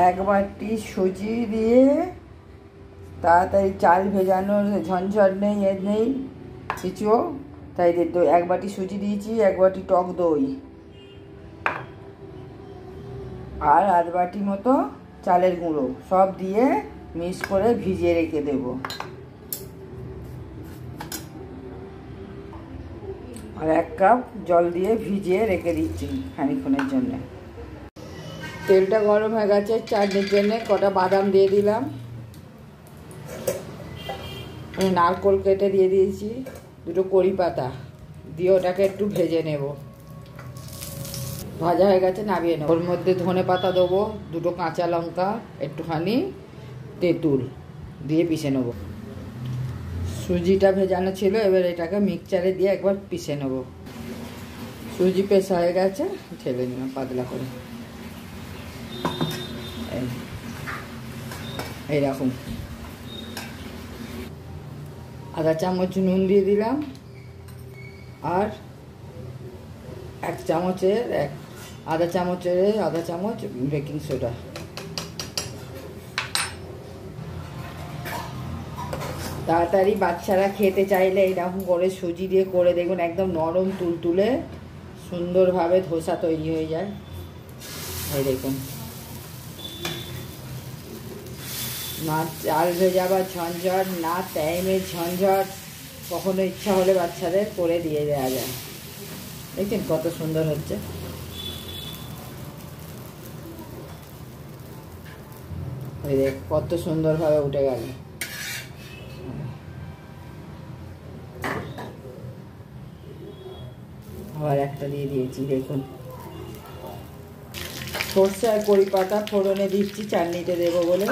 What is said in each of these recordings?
এক বাটি সুজি দিয়ে তাড়াতাড়ি চাল ভেজানোর ঝঞ্ঝট নেই, নেই কিছু, তাই এক বাটি সুজি দিয়েছি, এক বাটি টক দই আর আধ বাটি মতো চালের গুঁড়ো সব দিয়ে মিক্স করে ভিজিয়ে রেখে দেব। আর 1 কাপ জল দিয়ে ভিজিয়ে রেখে দিচ্ছি খানিকক্ষণের জন্য। তেলটা গরম হয়ে গেছে, চাটনির জন্য কটা বাদাম দিয়ে দিলাম, নারকেল কেটে দিয়ে দিয়েছি, 2 কড়ি পাতা দিয়ে ওটাকে একটু ভেজে নেব। ভাজা হয়ে গেছে, নামিয়ে নেব। ওর মধ্যে ধনে পাতা দেবো, 2 কাঁচা লঙ্কা, একটুখানি তেঁতুল দিয়ে পিষে নেব। সুজিটা ভেজানো ছিল, এবার এটাকে মিক্সচারে দিয়ে একবার পিষে নেব। সুজি পেশা হয়ে গেছে, ঢেলে নিলাম পাতলা করে এইরকম। আধা চামচ নুন দিয়ে দিলাম আর আধা চামচ বেকিং সোডা। তাড়াতাড়ি বাচ্চারা খেতে চাইলে এইরকম করে সুজি দিয়ে করে দেখুন, একদম নরম তুলতুলে সুন্দরভাবে ধোসা তৈরি হয়ে যায়। এই দেখুন, না চাল ভেজাবার ঝঞ্ঝট, না টাইমের ঝঞ্ঝট, কখনো ইচ্ছা হলে বাচ্চাদের করে দিয়ে দেওয়া যায়। দেখছেন কত সুন্দর হচ্ছে। এই দেখ কত সুন্দরভাবে উঠে গেল। আবার একটা দিয়ে দিয়েছি, দেখুন সর্ষে আর কড়ি পাতা ফোড়নে দিচ্ছি, চাটনিতে দেবো বলে।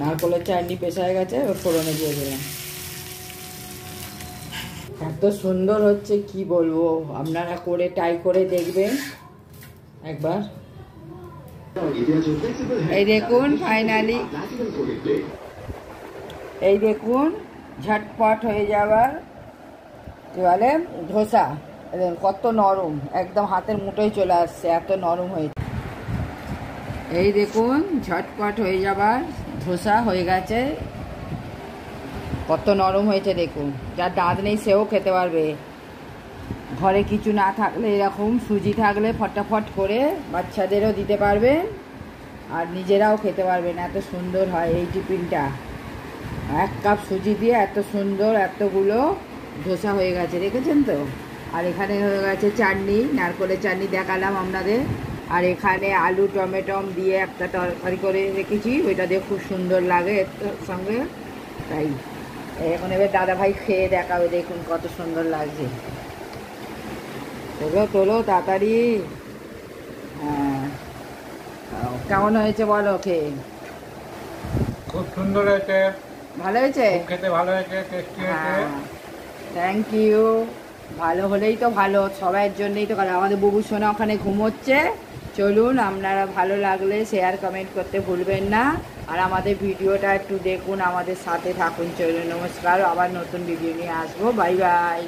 নারকেলের চাটনি পেশা হয়ে গেছে, ফোড়নে দিয়ে দিলাম। এত সুন্দর হচ্ছে কি বলবো, আপনারা করে ট্রাই করে দেখবেন একবার। এই দেখুন ফাইনালি, এই দেখুন ঝটপট হয়ে যাবার কি বলে ধোসা। কত নরম, একদম হাতের মুঠোয় চলে আসছে, এত নরম হয়েছে। এই দেখুন ঝটপট হয়ে যাবার ধোসা হয়ে গেছে, কত নরম হয়েছে দেখুন। যার দাঁত নেই সেও খেতে পারবে। ঘরে কিছু না থাকলে এরকম সুজি থাকলে ফটাফট করে বাচ্চাদেরও দিতে পারবেন আর নিজেরাও খেতে পারবেন। এত সুন্দর হয় এই টিফিনটা। 1 কাপ সুজি দিয়ে এত সুন্দর এতগুলো ধোসা হয়ে গেছে, দেখেছেন তো। আর এখানে হয়ে গেছে চাটনি, নারকেলের চাটনি দেখালাম আপনাদের। আর এখানে আলু টমেটম দিয়ে একটা তরকারি করে রেখেছি, ওইটা দিয়ে খুব সুন্দর লাগে এর সঙ্গে। তাই এখন এবার দাদাভাই খেয়ে দেখাবে, দেখুন কত সুন্দর লাগছে। তোলো তোলো তাড়াতাড়ি। হ্যাঁ, কেমন হয়েছে বলো খেয়ে? খুব সুন্দর হয়েছে, ভালো হয়েছে, খেতে ভালো হয়েছে, টেস্টি হয়েছে। Thank you. ভালো হলেই তো ভালো, সবার জন্যই তো ভালো। আমাদের বুবু সোনা ওখানে ঘুমোচ্ছে। চলুন, আপনারা ভালো লাগলে শেয়ার কমেন্ট করতে ভুলবেন না। আর আমাদের ভিডিওটা একটু দেখুন, আমাদের সাথে থাকুন। চলুন, নমস্কার, আবার নতুন ভিডিও নিয়ে আসবো। Bye bye.